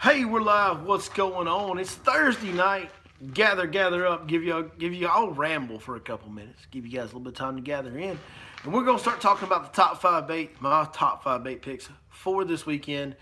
Hey, we're live. What's going on? It's Thursday night. Gather up. Give you. I'll ramble for a couple minutes. Give you guys a little bit of time to gather in, and we're gonna start talking about the top five bait. My top five bait picks for this weekend,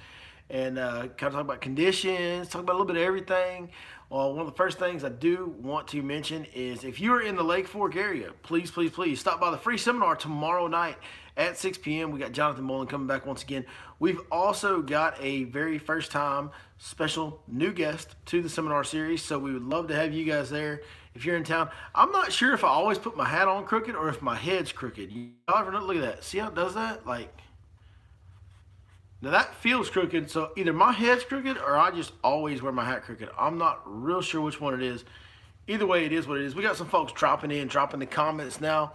and kind of talk about conditions. Talk about a little bit of everything. Well, one of the first things I do want to mention is if you are in the Lake Fork area, please stop by the free seminar tomorrow night at 6 p.m. We got Jonathan Mullen coming back once again. We've also got a very first time special new guest to the seminar series, so we would love to have you guys there if you're in town. I'm not sure if I always put my hat on crooked or if my head's crooked. Y'all ever look at that? See how it does that? Now that feels crooked, so either my head's crooked or I just always wear my hat crooked. I'm not real sure which one it is. Either way, it is what it is. We got some folks dropping the comments now.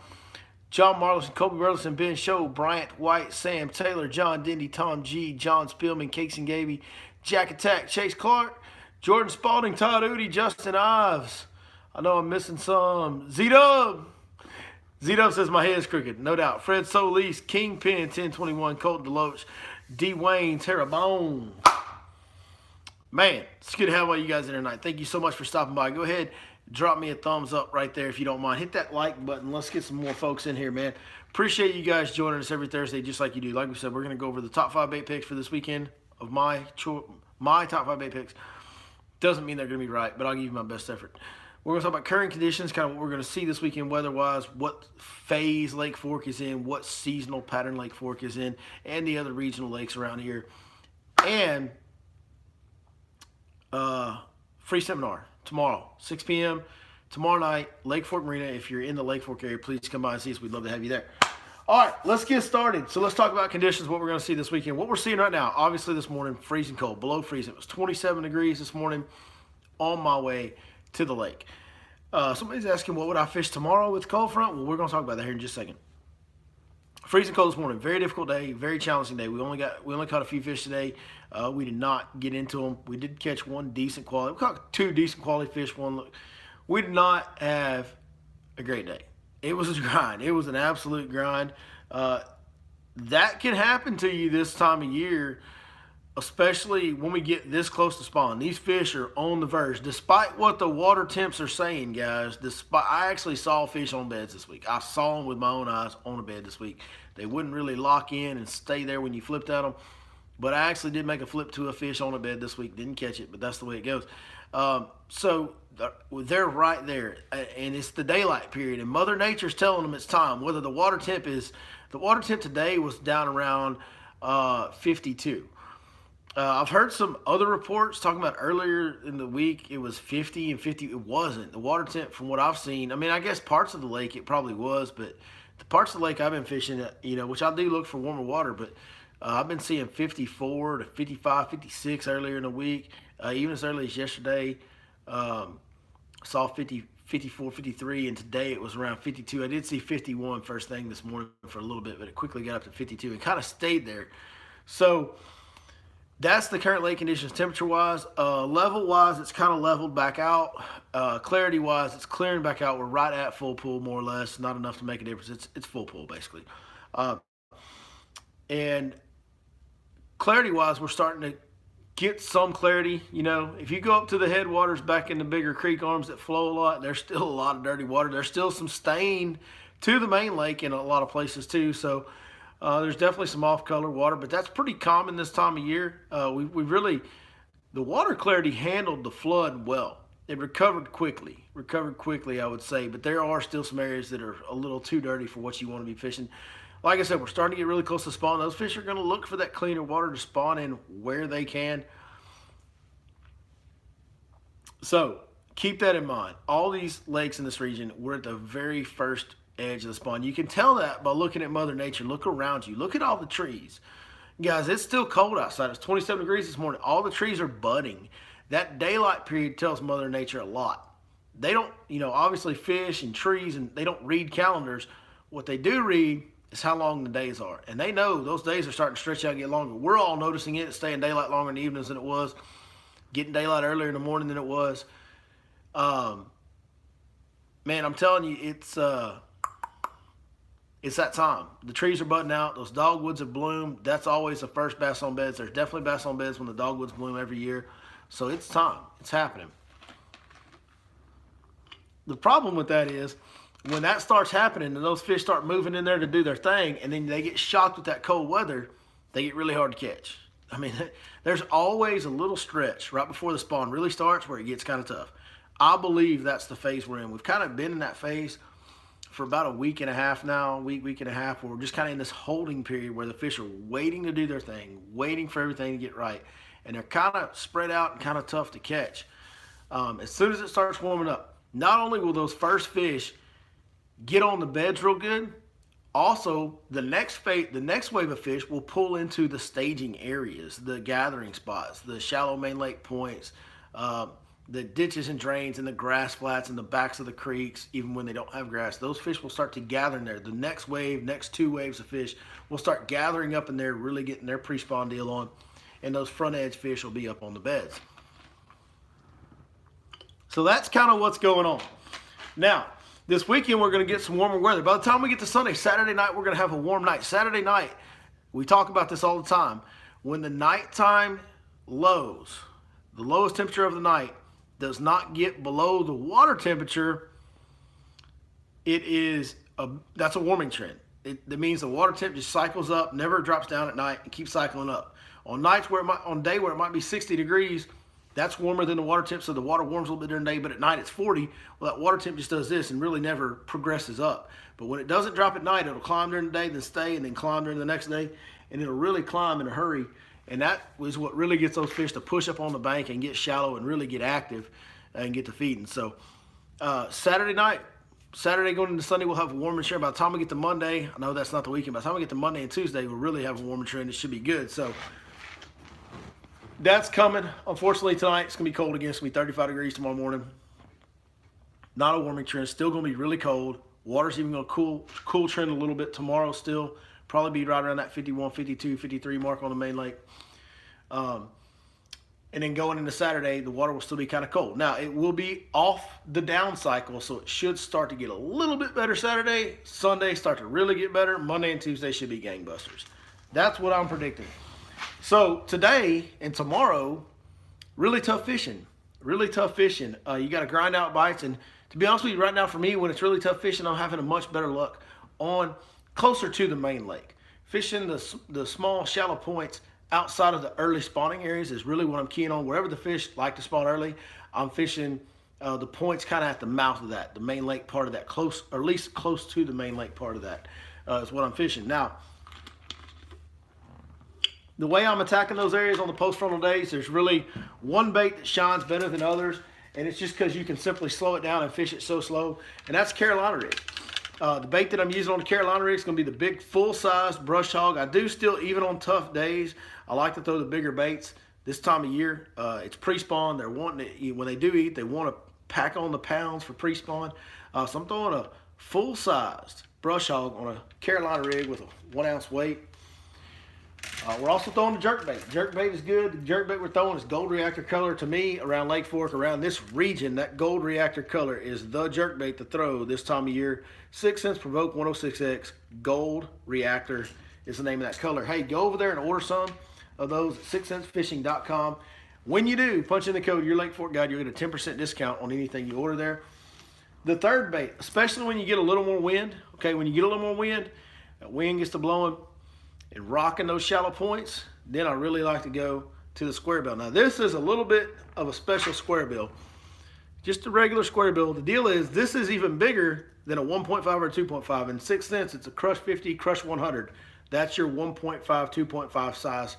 John Marlison, Kobe Burleson, Ben Show, Bryant White, Sam Taylor, John Dindy, Tom G, John Spillman, Cakes and Gaby, Jack Attack, Chase Clark, Jordan Spalding, Todd Udi, Justin Ives. I know I'm missing some. Z-Dub. Z-Dub says my head's crooked, no doubt. Fred Solis, Kingpin, 1021, Colton Deloach, D. Wayne, Terrebonne. Man, it's good to have all you guys in tonight. Thank you so much for stopping by. Go ahead, drop me a thumbs up right there if you don't mind. Hit that like button. Let's get some more folks in here, man. Appreciate you guys joining us every Thursday just like you do. Like we said, we're going to go over the top five bait picks for this weekend of my top five bait picks. Doesn't mean they're going to be right, but I'll give you my best effort. We're going to talk about current conditions, kind of what we're going to see this weekend weather-wise, what phase Lake Fork is in, what seasonal pattern Lake Fork is in, and the other regional lakes around here. And free seminar tomorrow, 6 p.m. Tomorrow night, Lake Fork Marina. If you're in the Lake Fork area, please come by and see us. We'd love to have you there. All right, let's get started. So let's talk about conditions, what we're going to see this weekend. What we're seeing right now, obviously this morning, freezing cold, below freezing. It was 27 degrees this morning on my way to the lake. Somebody's asking, what would I fish tomorrow with cold front? Well, we're going to talk about that here in just a second. Freezing cold this morning. Very difficult day. Very challenging day. We only caught a few fish today. We did not get into them. We did catch one decent quality. We caught two decent quality fish. We did not have a great day. It was a grind. It was an absolute grind. That can happen to you this time of year, especially when we get this close to spawn. These fish are on the verge. Despite what the water temps are saying, guys, I actually saw fish on beds this week. I saw them with my own eyes on a bed this week. They wouldn't really lock in and stay there when you flipped at them. But I actually did make a flip to a fish on a bed this week. Didn't catch it, but that's the way it goes. So they're right there. And it's the daylight period. And Mother Nature's telling them it's time. Whether the water temp today was down around 52. I've heard some other reports talking about earlier in the week it was 50 and 50. It wasn't. The water temp, from what I've seen, I mean, I guess parts of the lake it probably was, but the parts of the lake I've been fishing, which I do look for warmer water, but I've been seeing 54 to 55, 56 earlier in the week. Even as early as yesterday, saw 50, 54, 53, and today it was around 52. I did see 51 first thing this morning for a little bit, but it quickly got up to 52 and kind of stayed there. So that's the current lake conditions temperature-wise. Level-wise, it's kind of leveled back out. Clarity-wise, it's clearing back out. We're right at full pool, more or less. Not enough to make a difference. It's full pool, basically. And clarity-wise, we're starting to get some clarity. If you go up to the headwaters back in the bigger creek arms that flow a lot, there's still a lot of dirty water. There's still some stain to the main lake in a lot of places, too. So there's definitely some off-color water, but that's pretty common this time of year. The water clarity handled the flood well. It recovered quickly, I would say, but there are still some areas that are a little too dirty for what you want to be fishing. Like I said, we're starting to get really close to spawn. Those fish are going to look for that cleaner water to spawn in where they can. So keep that in mind. All these lakes in this region, we're at the very first edge of the spawn. You can tell that by looking at Mother Nature. Look around you. Look at all the trees. Guys, it's still cold outside. It's 27 degrees this morning. All the trees are budding. That daylight period tells Mother Nature a lot. They don't, obviously fish and trees, and they don't read calendars. What they do read is how long the days are. And they know those days are starting to stretch out and get longer. We're all noticing it. It's staying daylight longer in the evenings than it was. Getting daylight earlier in the morning than it was. Man, I'm telling you, it's that time. The trees are budding out. Those dogwoods have bloomed. That's always the first bass on beds. There's definitely bass on beds when the dogwoods bloom every year. So it's time. It's happening. The problem with that is when that starts happening and those fish start moving in there to do their thing, and then they get shocked with that cold weather, they get really hard to catch. I mean, there's always a little stretch right before the spawn really starts where it gets kind of tough. I believe that's the phase we're in. We've kind of been in that phase for about a week and a half now, week and a half, where we're just kind of in this holding period where the fish are waiting to do their thing, waiting for everything to get right. And they're kind of spread out and kind of tough to catch. As soon as it starts warming up, not only will those first fish get on the beds real good, also the next wave of fish will pull into the staging areas, the gathering spots, the shallow main lake points, the ditches and drains and the grass flats and the backs of the creeks. Even when they don't have grass, those fish will start to gather in there. The next wave, next 2 waves of fish will start gathering up in there, really getting their pre-spawn deal on, and those front edge fish will be up on the beds. So that's kind of what's going on. Now, this weekend we're going to get some warmer weather. By the time we get to Sunday, Saturday night, we're going to have a warm night. Saturday night, we talk about this all the time. When the nighttime lows, the lowest temperature of the night, does not get below the water temperature, that's a warming trend. That means the water temperature cycles up, never drops down at night, and keeps cycling up. On nights where on day where it might be 60 degrees, that's warmer than the water temp, so the water warms a little bit during the day, but at night it's 40. Well, that water temp just does this and really never progresses up. But when it doesn't drop at night, it'll climb during the day, then stay, and then climb during the next day, and it'll really climb in a hurry. And that is what really gets those fish to push up on the bank and get shallow and really get active and get to feeding. So Saturday going into Sunday, we'll have a warming trend. By the time we get to Monday, I know that's not the weekend, by the time we get to Monday and Tuesday, we'll really have a warming trend. It should be good. So that's coming. Unfortunately, tonight it's going to be cold again. It's going to be 35 degrees tomorrow morning. Not a warming trend. Still going to be really cold. Water's even going to cool trend a little bit tomorrow still. Probably be right around that 51, 52, 53 mark on the main lake. And then going into Saturday, the water will still be kind of cold. Now, it will be off the down cycle, so it should start to get a little bit better Saturday. Sunday, start to really get better. Monday and Tuesday should be gangbusters. That's what I'm predicting. So today and tomorrow, really tough fishing. Really tough fishing. You got to grind out bites. And to be honest with you, right now for me, when it's really tough fishing, I'm having a much better luck on closer to the main lake. Fishing the small, shallow points outside of the early spawning areas is really what I'm keying on. Wherever the fish like to spawn early, I'm fishing the points kind of at the mouth of that, the main lake part of that, close, or at least close to the main lake part of that is what I'm fishing. Now, the way I'm attacking those areas on the post-frontal days, there's really one bait that shines better than others, and it's just because you can simply slow it down and fish it so slow, and that's Carolina rig. The bait that I'm using on the Carolina rig is going to be the big full-sized brush hog. I do still, even on tough days, I like to throw the bigger baits this time of year. It's pre-spawn. They're wanting to eat. When they do eat, they want to pack on the pounds for pre-spawn. So I'm throwing a full-sized brush hog on a Carolina rig with a 1 ounce weight. We're also throwing the jerkbait. Jerkbait is good. The jerkbait we're throwing is gold reactor color. To me, around Lake Fork, around this region, that gold reactor color is the jerkbait to throw this time of year. 6 cents Provoke 106X. Gold reactor is the name of that color. Hey, go over there and order some of those at 6centsfishing.com. When you do, punch in the code Your Lake Fork Guide. You'll get a 10% discount on anything you order there. The third bait, especially when you get a little more wind. Okay, when you get a little more wind, that wind gets to blowing and rocking those shallow points, then I really like to go to the square bill. Now this is a little bit of a special square bill. Just a regular square bill. The deal is this is even bigger than a 1.5 or 2.5. In 6 cents, it's a Crush 50, Crush 100. That's your 1.5, 2.5 size.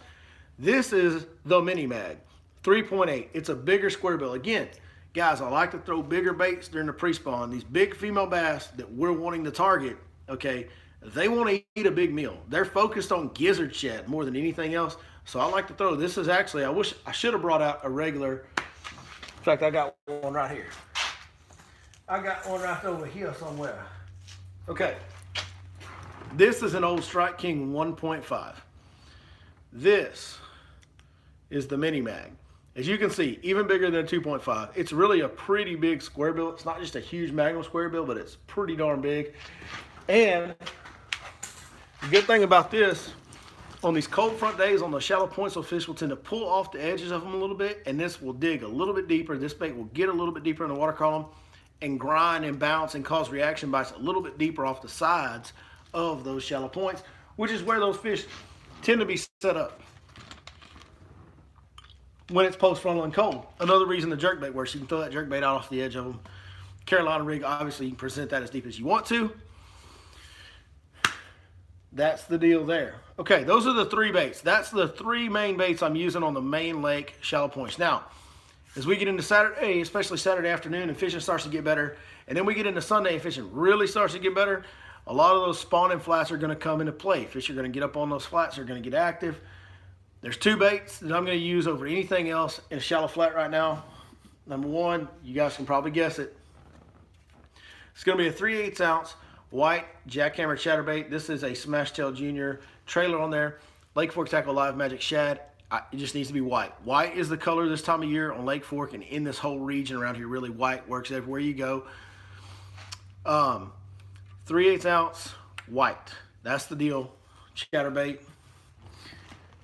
This is the Mini Mag, 3.8. It's a bigger square bill. Again, guys, I like to throw bigger baits during the pre-spawn. These big female bass that we're wanting to target, okay, they want to eat a big meal. They're focused on gizzard shad more than anything else. So I like to throw, this is actually, I should have brought out a regular, in fact, I got one right here. I got one right over here somewhere. Okay. This is an old Strike King 1.5. This is the Mini Mag. As you can see, even bigger than a 2.5. It's really a pretty big square bill. It's not just a huge Magnum square bill, but it's pretty darn big. And The good thing about this, on these cold front days on the shallow points, those fish will tend to pull off the edges of them a little bit, and this will dig a little bit deeper. This bait will get a little bit deeper in the water column and grind and bounce and cause reaction bites a little bit deeper off the sides of those shallow points, which is where those fish tend to be set up when it's post frontal and cold. Another reason the jerkbait works, you can throw that jerkbait out off the edge of them. Carolina rig, obviously you can present that as deep as you want to. That's the deal there. Okay, those are the three baits. That's the three main baits I'm using on the main lake shallow points. Now, as we get into Saturday, especially Saturday afternoon, and fishing starts to get better, and then we get into Sunday and fishing really starts to get better, a lot of those spawning flats are going to come into play. Fish are going to get up on those flats. They're going to get active. There's two baits that I'm going to use over anything else in a shallow flat right now. Number one, you guys can probably guess it. It's going to be a 3/8 ounce white jackhammer chatterbait. This is a Smash Tail Junior trailer on there. Lake Fork Tackle Live Magic Shad. It just needs to be white. White is the color this time of year on Lake Fork and in this whole region around here. Really white works everywhere you go. 3/8 ounce white. That's the deal. Chatterbait.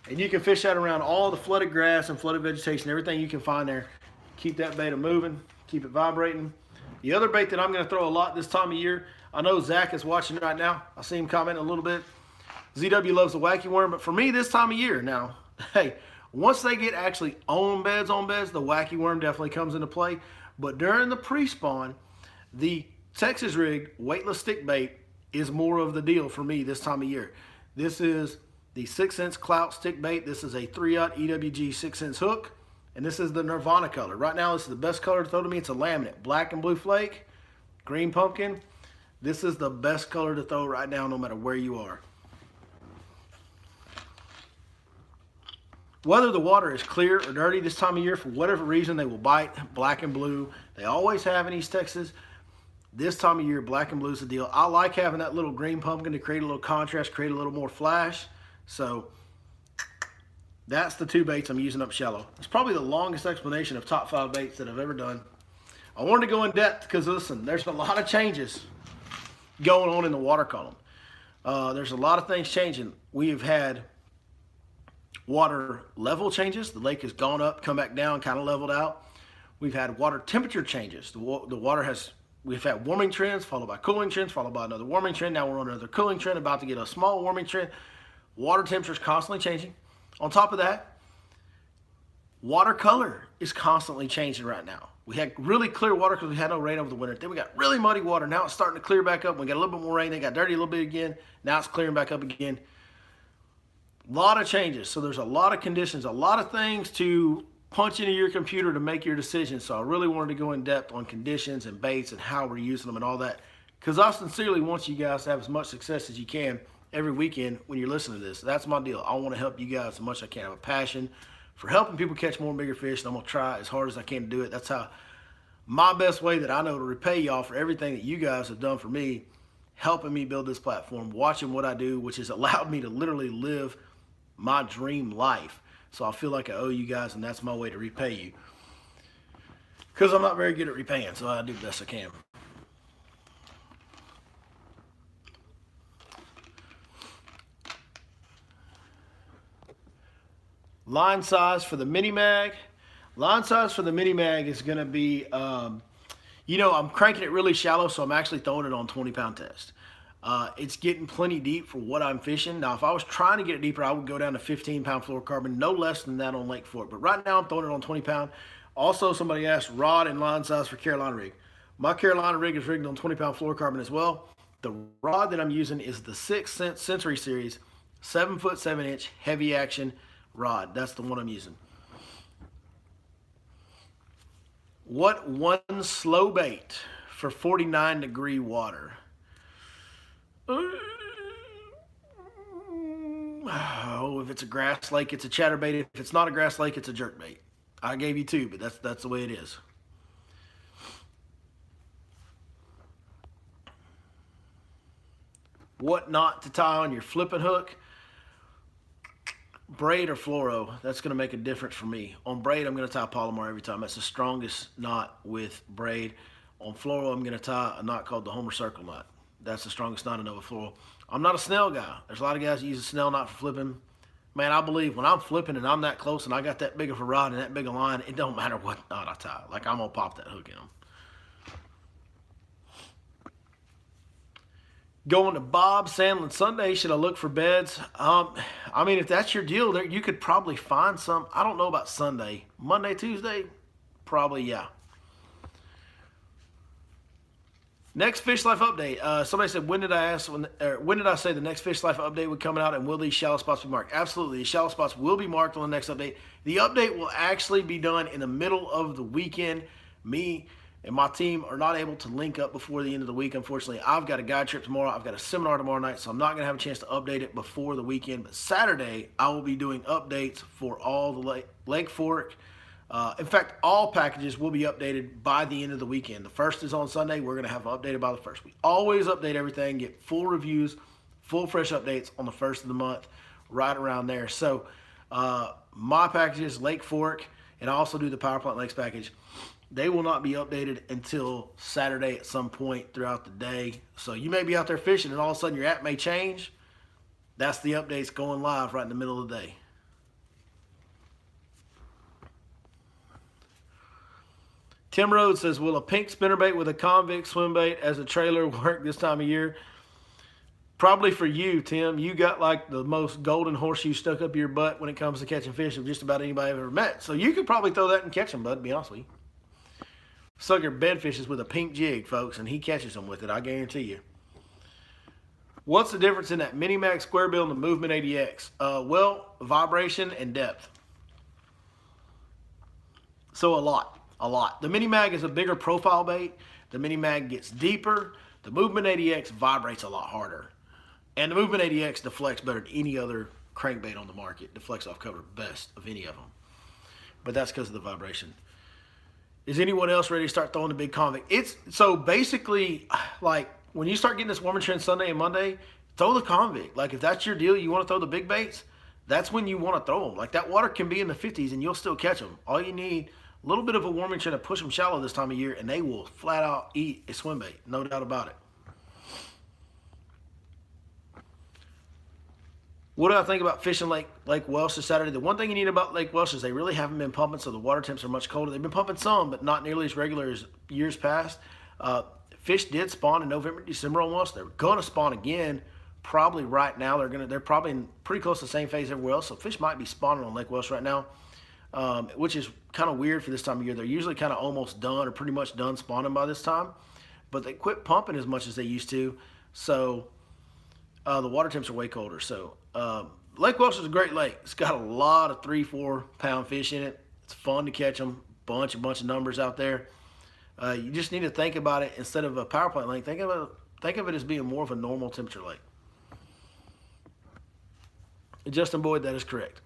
And you can fish that around all the flooded grass and flooded vegetation, everything you can find there. Keep that bait moving. Keep it vibrating. The other bait that I'm going to throw a lot this time of year, I know Zach is watching right now. I see him commenting a little bit. ZW loves the wacky worm, but for me this time of year now, hey, once they get actually on beds, the wacky worm definitely comes into play. But during the pre-spawn, the Texas rig weightless stick bait is more of the deal for me this time of year. This is the 6-inch clout stick bait. This is a 3/0 EWG 6-inch hook, and this is the Nirvana color. Right now, this is the best color to throw to me. It's a laminate, black and blue flake, green pumpkin. This is the best color to throw right now, no matter where you are. Whether the water is clear or dirty this time of year, for whatever reason, they will bite black and blue. They always have in East Texas. This time of year, black and blue is the deal. I like having that little green pumpkin to create a little contrast, create a little more flash. So that's the two baits I'm using up shallow. It's probably the longest explanation of top 5 baits that I've ever done. I wanted to go in depth because, listen, there's a lot of changes going on in the water column. There's a lot of things changing. We have had water level changes. The lake has gone up, come back down, kind of leveled out. We've had water temperature changes. We've had warming trends, followed by cooling trends, followed by another warming trend. Now we're on another cooling trend, about to get a small warming trend. Water temperature is constantly changing. On top of that, water color is constantly changing right now. We had really clear water because we had no rain over the winter. Then we got really muddy water. Now it's starting to clear back up. We got a little bit more rain. They got dirty a little bit again. Now it's clearing back up again. A lot of changes. So there's a lot of conditions, a lot of things to punch into your computer to make your decisions. So I really wanted to go in depth on conditions and baits and how we're using them and all that, because I sincerely want you guys to have as much success as you can every weekend when you're listening to this. That's my deal. I want to help you guys as much as I can. I have a passion for helping people catch more and bigger fish, and I'm going to try as hard as I can to do it. That's how my best way that I know to repay y'all for everything that you guys have done for me, helping me build this platform, watching what I do, which has allowed me to literally live my dream life. So I feel like I owe you guys, and that's my way to repay you. Because I'm not very good at repaying, so I do the best I can. Line size for the mini mag. Line size for the mini mag is going to be, I'm cranking it really shallow, so I'm actually throwing it on 20-pound test. It's getting plenty deep for what I'm fishing. Now, if I was trying to get it deeper, I would go down to 15-pound fluorocarbon, no less than that on Lake Fork. But right now, I'm throwing it on 20-pound. Also, somebody asked rod and line size for Carolina rig. My Carolina rig is rigged on 20-pound fluorocarbon as well. The rod that I'm using is the 6th Century Series, 7-foot 7-inch heavy action rod. That's the one I'm using. What one slow bait for 49-degree water? Oh, if it's a grass lake, it's a chatterbait. If it's not a grass lake, it's a jerkbait. I gave you 2, but that's the way it is. What knot to tie on your flipping hook? Braid or fluoro, that's going to make a difference for me. On braid, I'm going to tie Palomar every time. That's the strongest knot with braid. On fluoro, I'm going to tie a knot called the Homer Circle knot. That's the strongest knot I know of fluoro. I'm not a snell guy. There's a lot of guys that use a snell knot for flipping. Man, I believe when I'm flipping and I'm that close and I got that big of a rod and that big a line, it don't matter what knot I tie. Like, I'm going to pop that hook in them. Going to Bob Sandlin Sunday, should I look for beds? I mean, if that's your deal, there you could probably find some. I don't know about Sunday. Monday, Tuesday, probably, yeah. Next Fish Life update. Somebody said, when did I say the next Fish Life update would come out, and will these shallow spots be marked? Absolutely. The shallow spots will be marked on the next update. The update will actually be done in the middle of the weekend. Me and my team are not able to link up before the end of the week, unfortunately. I've got a guide trip tomorrow. I've got a seminar tomorrow night, so I'm not going to have a chance to update it before the weekend. But Saturday, I will be doing updates for all the Lake Fork. In fact, all packages will be updated by the end of the weekend. The first is on Sunday. We're going to have them updated by the first. We always update everything, get full reviews, full fresh updates on the first of the month, right around there. So my packages, Lake Fork, and I also do the Power Plant Lakes package. They will not be updated until Saturday at some point throughout the day. So you may be out there fishing and all of a sudden your app may change. That's the updates going live right in the middle of the day. Tim Rhodes says, will a pink spinnerbait with a convict swim bait as a trailer work this time of year? Probably for you, Tim. You got like the most golden horseshoe stuck up your butt when it comes to catching fish of just about anybody I've ever met. So you could probably throw that and catch them, bud, to be honest with you. Sucker bed fishes with a pink jig, folks, and he catches them with it, I guarantee you. What's the difference in that Mini Mag square bill and the Movement 80X? Well, vibration and depth. So a lot. The Mini Mag is a bigger profile bait. The Mini Mag gets deeper. The Movement 80X vibrates a lot harder. And the Movement 80X deflects better than any other crankbait on the market. Deflects off cover best of any of them. But that's because of the vibration. Is anyone else ready to start throwing the big convict? It's so basically like when you start getting this warming trend Sunday and Monday, throw the convict. Like if that's your deal, you want to throw the big baits, that's when you want to throw them. Like that water can be in the 50s and you'll still catch them. All you need, a little bit of a warming trend to push them shallow this time of year, and they will flat out eat a swim bait. No doubt about it. What do I think about fishing Lake Welsh this Saturday? The one thing you need about Lake Welsh is they really haven't been pumping, so the water temps are much colder. They've been pumping some, but not nearly as regular as years past. Fish did spawn in November, December on Welsh. They're going to spawn again probably right now. They're probably in pretty close to the same phase everywhere else, so fish might be spawning on Lake Welsh right now, which is kind of weird for this time of year. They're usually kind of almost done or pretty much done spawning by this time, but they quit pumping as much as they used to, so the water temps are way colder. So Lake Welsh is a great lake. It's got a lot of 3-4 pound fish in it. It's fun to catch them. Bunch of numbers out there. You just need to think about it instead of a power plant lake. Think of it as being more of a normal temperature lake. Justin Boyd, that is correct.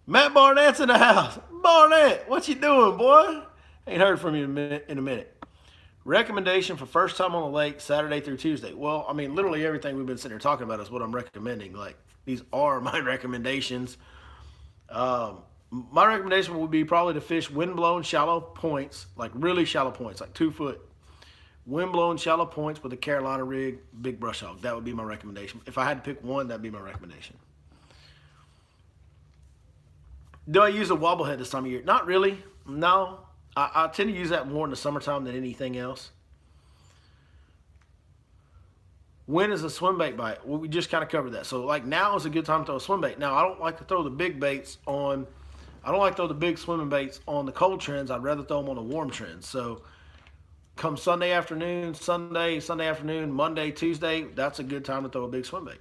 Matt Barnett's in the house. Barnett, what you doing, boy? Ain't heard from you in a minute. Recommendation for first time on the lake, Saturday through Tuesday. Well, I mean, literally everything we've been sitting here talking about is what I'm recommending. Like, these are my recommendations. My recommendation would be probably to fish wind-blown shallow points, like really shallow points, like 2 foot. Wind-blown shallow points with a Carolina rig, big brush hog. That would be my recommendation. If I had to pick one, that'd be my recommendation. Do I use a wobblehead this time of year? Not really. No. I tend to use that more in the summertime than anything else. When is a swim bait bite? Well, we just kind of covered that. So like now is a good time to throw a swim bait. Now I don't like to throw the big baits on, I don't like to throw the big swimming baits on the cold trends. I'd rather throw them on the warm trends. So come Sunday afternoon, Monday, Tuesday, that's a good time to throw a big swim bait.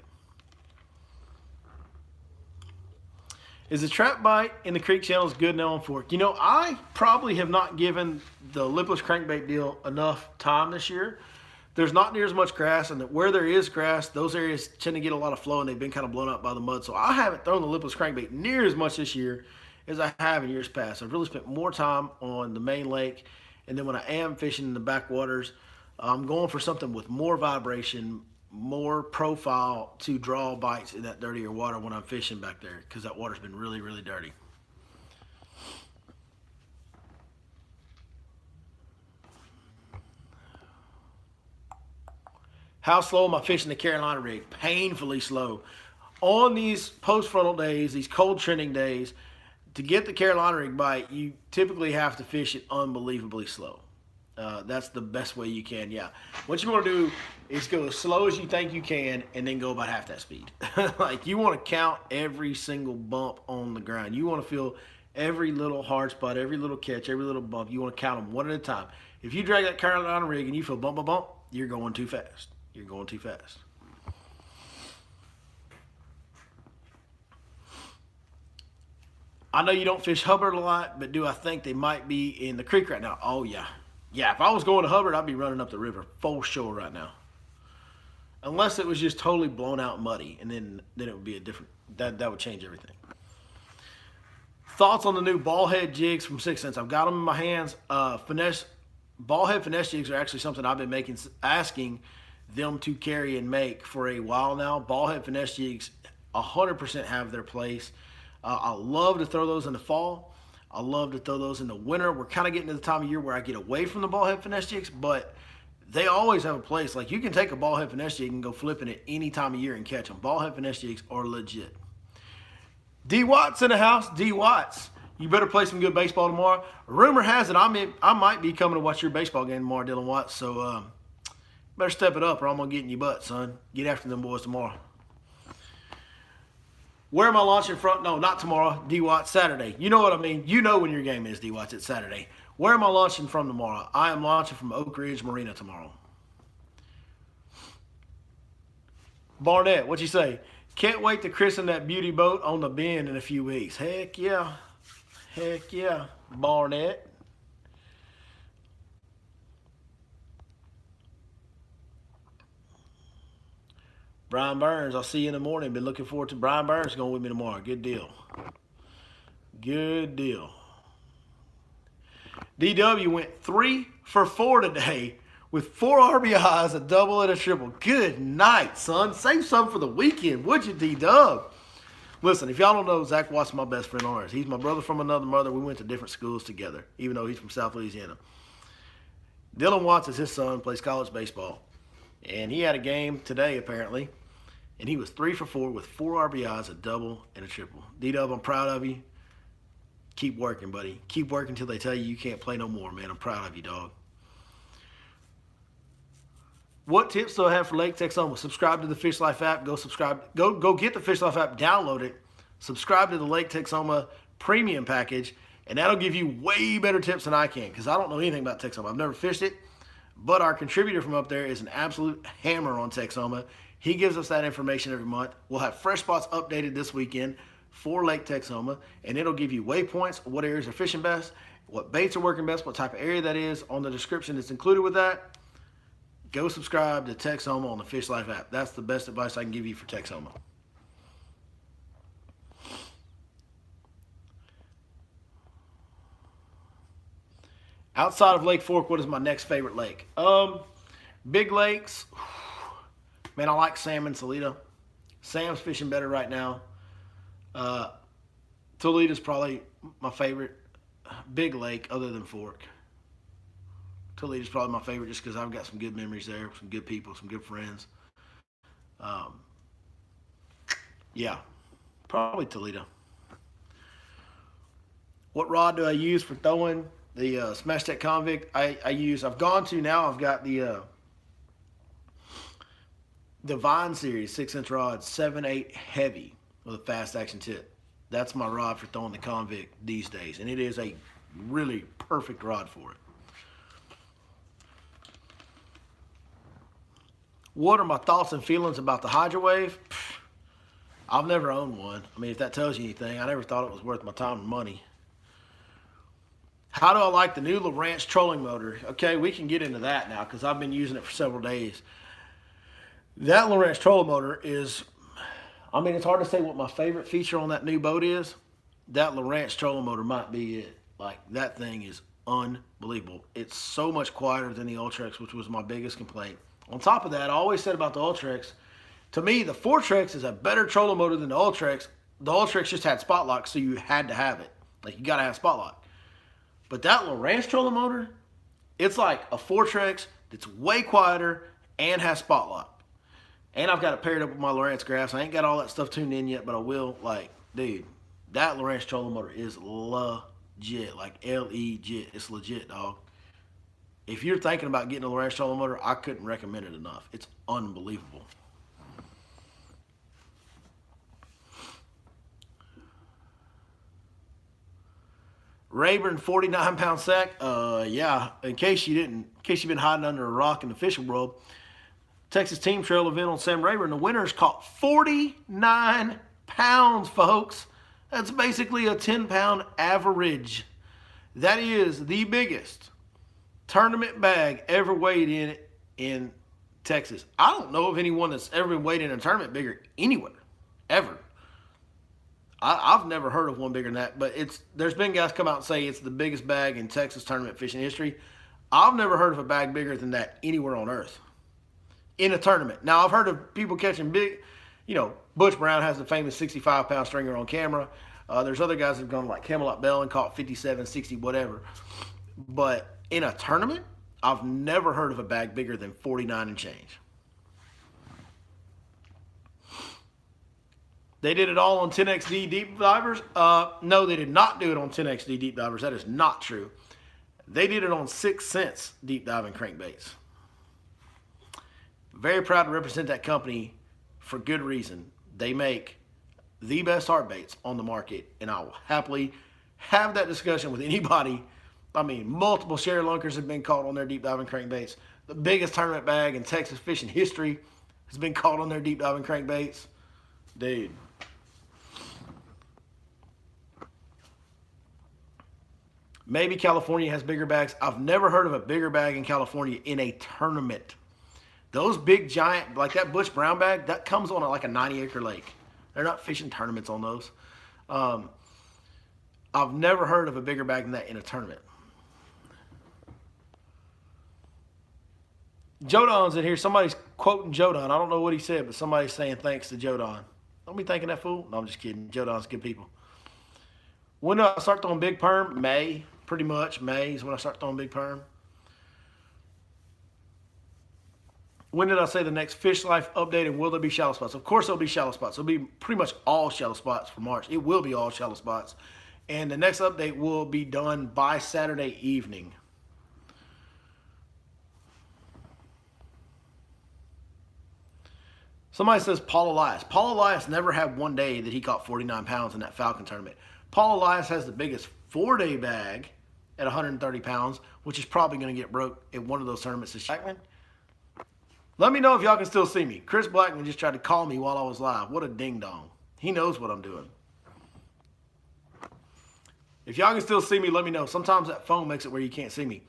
Is the trap bite in the creek channels good now on Fork? You know, I probably have not given the lipless crankbait deal enough time this year. There's not near as much grass, and where there is grass, those areas tend to get a lot of flow, and they've been kind of blown up by the mud. So I haven't thrown the lipless crankbait near as much this year as I have in years past. I've really spent more time on the main lake, and then when I am fishing in the backwaters, I'm going for something with more vibration, more profile to draw bites in that dirtier water when I'm fishing back there, because that water's been really, really dirty. How slow am I fishing the Carolina rig? Painfully slow. On these post-frontal days, these cold trending days, to get the Carolina rig bite, you typically have to fish it unbelievably slow. That's the best way you can, yeah. What you want to do is go as slow as you think you can and then go about half that speed. Like, you want to count every single bump on the ground. You want to feel every little hard spot, every little catch, every little bump. You want to count them one at a time. If you drag that Carolina rig and you feel bump, bump, bump, you're going too fast. You're going too fast. I know you don't fish Hubbard a lot, but do I think they might be in the creek right now? Oh, yeah. Yeah, if I was going to Hubbard, I'd be running up the river full sure right now. Unless it was just totally blown out muddy, and then it would be a different, that would change everything. Thoughts on the new ball head jigs from 6 Cents? I've got them in my hands. Ball head finesse jigs are actually something I've been asking them to carry and make for a while now. Ball head finesse jigs 100% have their place. I love to throw those in the fall. I love to throw those in the winter. We're kind of getting to the time of year where I get away from the ball head finesse jigs, but they always have a place. Like, you can take a ball head finesse jig and go flipping it any time of year and catch them. Ball head finesse jigs are legit. D. Watts in the house. D. Watts, you better play some good baseball tomorrow. Rumor has it I might be coming to watch your baseball game tomorrow, Dylan Watts, so better step it up or I'm going to get in your butt, son. Get after them boys tomorrow. Where am I launching from? No, not tomorrow. D-Watts, Saturday. You know what I mean. You know when your game is, D-Watts. It's Saturday. Where am I launching from tomorrow? I am launching from Oak Ridge Marina tomorrow. Barnett, what you say? Can't wait to christen that beauty boat on the bend in a few weeks. Heck yeah. Heck yeah. Barnett. Brian Burns, I'll see you in the morning. Been looking forward to Brian Burns going with me tomorrow. Good deal. Good deal. DW went 3 for 4 today with 4 RBIs, a double, and a triple. Good night, son. Save some for the weekend, would you, D-Dub? Listen, if y'all don't know, Zach Watts is my best friend on earth. He's my brother from another mother. We went to different schools together, even though he's from South Louisiana. Dylan Watts is his son, plays college baseball. And he had a game today, apparently. And he was 3 for 4 with 4 RBIs, a double, and a triple. D-Dub, I'm proud of you. Keep working, buddy. Keep working until they tell you can't play no more, man. I'm proud of you, dog. What tips do I have for Lake Texoma? Subscribe to the Fish Life app. Go subscribe. Go get the Fish Life app. Download it. Subscribe to the Lake Texoma premium package, and that'll give you way better tips than I can because I don't know anything about Texoma. I've never fished it, but our contributor from up there is an absolute hammer on Texoma. He gives us that information every month. We'll have fresh spots updated this weekend for Lake Texoma, and it'll give you waypoints, what areas are fishing best, what baits are working best, what type of area that is on the description that's included with that. Go subscribe to Texoma on the Fish Life app. That's the best advice I can give you for Texoma. Outside of Lake Fork, what is my next favorite lake? Big lakes. Man, I like salmon, Toledo. Sam's fishing better right now. Toledo's probably my favorite big lake other than Fork. Toledo's probably my favorite just because I've got some good memories there, some good people, some good friends. Yeah, probably Toledo. What rod do I use for throwing the Smash Tech Convict? I've got the Vine series 6-inch rod, 7/8 heavy with a fast action tip. That's my rod for throwing the Convict these days, and it is a really perfect rod for it. What are my thoughts and feelings about the Hydro Wave? I've never owned one. I mean, if that tells you anything, I never thought it was worth my time and money. How do I like the new Lowrance trolling motor? Okay, we can get into that now because I've been using it for several days. That Lowrance trolling motor is, I mean, it's hard to say what my favorite feature on that new boat is. That Lowrance trolling motor might be it. Like, that thing is unbelievable. It's so much quieter than the Ultrex, which was my biggest complaint. On top of that, I always said about the Ultrex, to me, the Fortrex is a better trolling motor than the Ultrex. The Ultrex just had spot lock, so you had to have it. Like, you got to have spot lock. But that Lowrance trolling motor, it's like a Fortrex that's way quieter and has spot lock. And I've got it paired up with my Lowrance graphs. I ain't got all that stuff tuned in yet, but I will. Like, dude, that Lowrance trolling motor is legit. Like, L-E-Jit. It's legit, dog. If you're thinking about getting a Lowrance trolling motor, I couldn't recommend it enough. It's unbelievable. Rayburn 49-pound sack. Yeah. In case you've been hiding under a rock in the fishing world, Texas Team Trail event on Sam Rayburn. The winners caught 49 pounds, folks. That's basically a 10-pound average. That is the biggest tournament bag ever weighed in Texas. I don't know of anyone that's ever been weighed in a tournament bigger anywhere, ever. I've never heard of one bigger than that, but there's been guys come out and say it's the biggest bag in Texas tournament fishing history. I've never heard of a bag bigger than that anywhere on earth in a tournament. Now, I've heard of people catching big, Butch Brown has the famous 65-pound stringer on camera. There's other guys that have gone like Camelot Bell and caught 57, 60, whatever. But in a tournament, I've never heard of a bag bigger than 49 and change. They did it all on 10XD deep divers. No, they did not do it on 10XD deep divers. That is not true. They did it on 6 Cents deep diving crankbaits. Very proud to represent that company for good reason. They make the best hard baits on the market, and I will happily have that discussion with anybody. I mean, multiple share lunkers have been caught on their deep diving crankbaits. The biggest tournament bag in Texas fishing history has been caught on their deep diving crankbaits. Dude. Maybe California has bigger bags. I've never heard of a bigger bag in California in a tournament. Those big giant, like that Butch Brown bag, that comes on like a 90-acre lake. They're not fishing tournaments on those. I've never heard of a bigger bag than that in a tournament. Jodon's in here. Somebody's quoting Jodon. I don't know what he said, but somebody's saying thanks to Jodon. Don't be thinking that fool. No, I'm just kidding. Jodon's good people. When do I start throwing big perm? May. Pretty much. May is when I start throwing big perm. When did I say the next Fish Life update, and will there be shallow spots? Of course there'll be shallow spots. It'll be pretty much all shallow spots for March. It will be all shallow spots. And the next update will be done by Saturday evening. Somebody says Paul Elias. Paul Elias never had one day that he caught 49 pounds in that Falcon tournament. Paul Elias has the biggest 4-day bag at 130 pounds, which is probably going to get broke at one of those tournaments this year. Let me know if y'all can still see me. Chris Blackman just tried to call me while I was live. What a ding-dong. He knows what I'm doing. If y'all can still see me, let me know. Sometimes that phone makes it where you can't see me.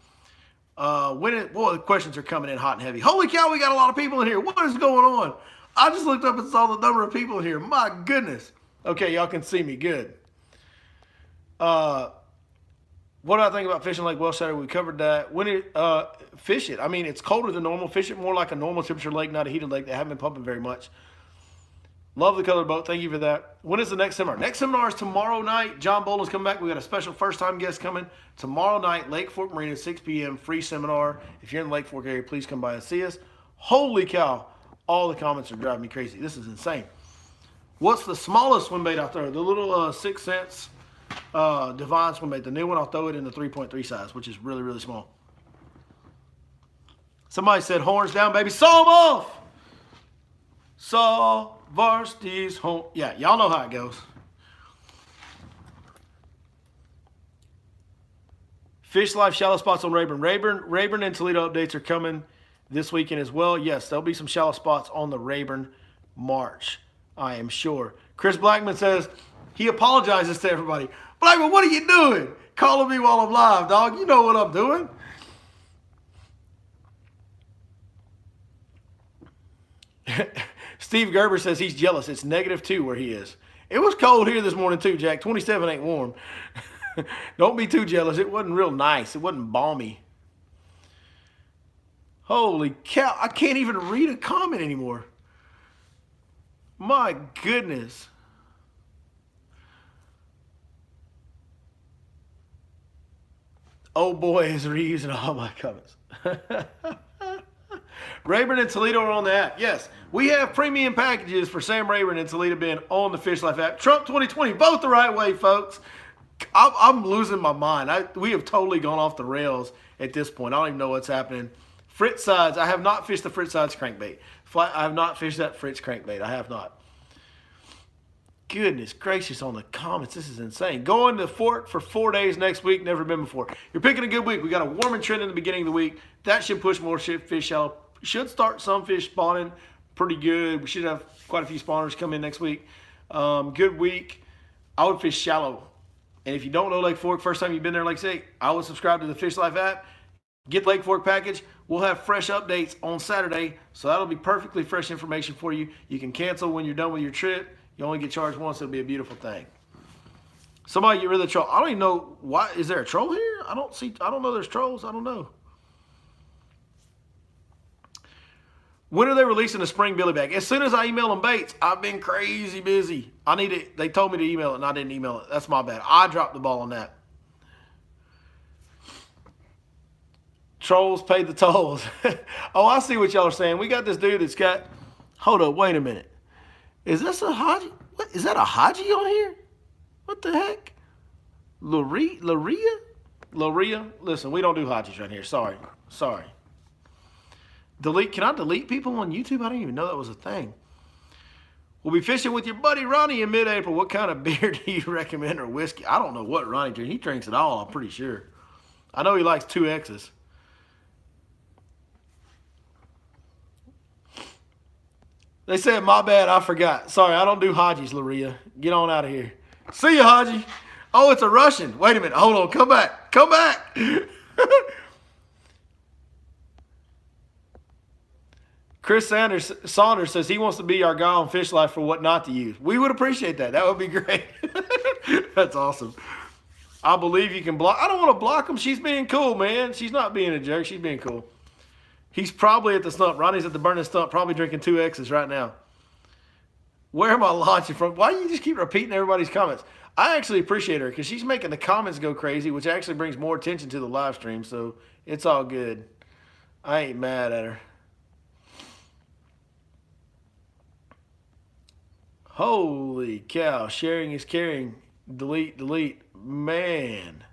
Boy, the questions are coming in hot and heavy. Holy cow, we got a lot of people in here. What is going on? I just looked up and saw the number of people in here. My goodness. Okay, y'all can see me. Good. What do I think about fishing Lake Welsh Saturday? We covered that. Fish it. I mean, it's colder than normal. Fish it more like a normal temperature lake, not a heated lake. They haven't been pumping very much. Love the colored boat. Thank you for that. When is the next seminar? Next seminar is tomorrow night. John Boland's coming back. We got a special first-time guest coming tomorrow night, Lake Fork Marina, 6 p.m. Free seminar. If you're in the Lake Fork area, please come by and see us. Holy cow. All the comments are driving me crazy. This is insane. What's the smallest swim bait out there? The little 6 Cents Divine swim bait. The new one, I'll throw it in the 3.3 size, which is really, really small. Somebody said horns down, baby. Saw them off. Saw varsity's horn. Yeah, y'all know how it goes. Fish Life shallow spots on Rayburn. Rayburn and Toledo updates are coming this weekend as well. Yes, there'll be some shallow spots on the Rayburn March, I am sure. Chris Blackman says he apologizes to everybody. Blackman, what are you doing? Calling me while I'm live, dog. You know what I'm doing. Steve Gerber says he's jealous. It's -2 where he is. It was cold here this morning too, Jack. 27 ain't warm. Don't be too jealous. It wasn't real nice. It wasn't balmy. Holy cow. I can't even read a comment anymore. My goodness. Oh boy, is reusing all my comments. Rayburn and Toledo are on the app. Yes, we have premium packages for Sam Rayburn and Toledo Ben on the Fish Life app. Trump 2020, vote the right way, folks. I'm losing my mind. We have totally gone off the rails at this point. I don't even know what's happening. Fritz sides. I have not fished the Fritz sides crankbait. I have not fished that Fritz crankbait. I have not. Goodness gracious on the comments. This is insane. Going to Fort for 4 days next week. Never been before. You're picking a good week. We got a warming trend in the beginning of the week. That should push more fish out. Should start some fish spawning pretty good. We should have quite a few spawners come in next week. Good week. I would fish shallow. And if you don't know Lake Fork, first time you've been there, like say, I would subscribe to the Fish Life app. Get the Lake Fork package. We'll have fresh updates on Saturday. So that'll be perfectly fresh information for you. You can cancel when you're done with your trip. You only get charged once. It'll be a beautiful thing. Somebody get rid of the troll. I don't even know why. Is there a troll here? I don't know there's trolls. I don't know. When are they releasing the spring billy bag? As soon as I email them baits. I've been crazy busy. I need it. They told me to email it and I didn't email it. That's my bad. I dropped the ball on that. Trolls pay the tolls. Oh, I see what y'all are saying. We got this dude that's got, hold up, wait a minute. Is this a Haji? What, is that a Haji on here? What the heck? Laria? Listen, we don't do Hajis right here. Sorry. Delete. Can I delete people on YouTube? I didn't even know that was a thing. We'll be fishing with your buddy Ronnie in mid-April. What kind of beer do you recommend or whiskey? I don't know what Ronnie drinks. He drinks it all, I'm pretty sure. I know he likes 2X's. They said, my bad, I forgot. Sorry, I don't do Hajis, Laria. Get on out of here. See you, Haji. Oh, it's a Russian. Wait a minute. Hold on. Come back. Come back. Chris Saunders says he wants to be our guy on Fish Life for what not to use. We would appreciate that. That would be great. That's awesome. I believe you can block. I don't want to block him. She's being cool, man. She's not being a jerk. She's being cool. He's probably at the stump. Ronnie's at the burning stump, probably drinking 2X's right now. Where am I launching from? Why do you just keep repeating everybody's comments? I actually appreciate her because she's making the comments go crazy, which actually brings more attention to the live stream, so it's all good. I ain't mad at her. Holy cow. Sharing is caring. Delete. Man.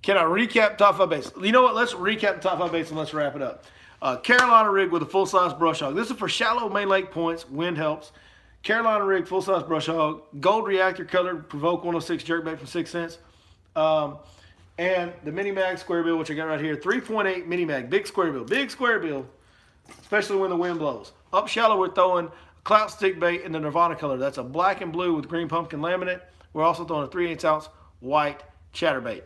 Can I recap top 5 baits? You know what? Let's recap the top 5 baits and let's wrap it up. Carolina rig with a full-size brush hog. This is for shallow main lake points. Wind helps. Carolina rig, full-size brush hog. Gold reactor colored Provoke 106 jerkbait from 6 cents. And the mini mag square bill, which I got right here. 3.8 mini mag. Big square bill. Big square bill. Especially when the wind blows. Up shallow, we're throwing clout stick bait in the Nirvana color. That's a black and blue with green pumpkin laminate. We're also throwing a 3/8 ounce white chatterbait.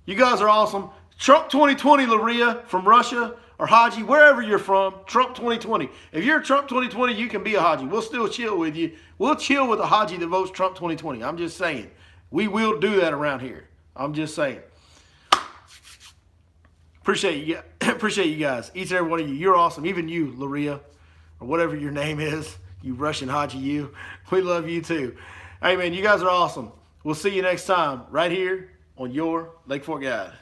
You guys are awesome. Trump 2020, Laria from Russia, or Haji, wherever you're from, Trump 2020. If you're Trump 2020, you can be a Haji. We'll still chill with you. We'll chill with a Haji that votes Trump 2020. I'm just saying. We will do that around here. I'm just saying. Appreciate you. Appreciate you guys. Each and every one of you. You're awesome. Even you, Laria, or whatever your name is. You Russian Haji, you. We love you too. Hey, man, you guys are awesome. We'll see you next time right here on your Lake Fork Guide.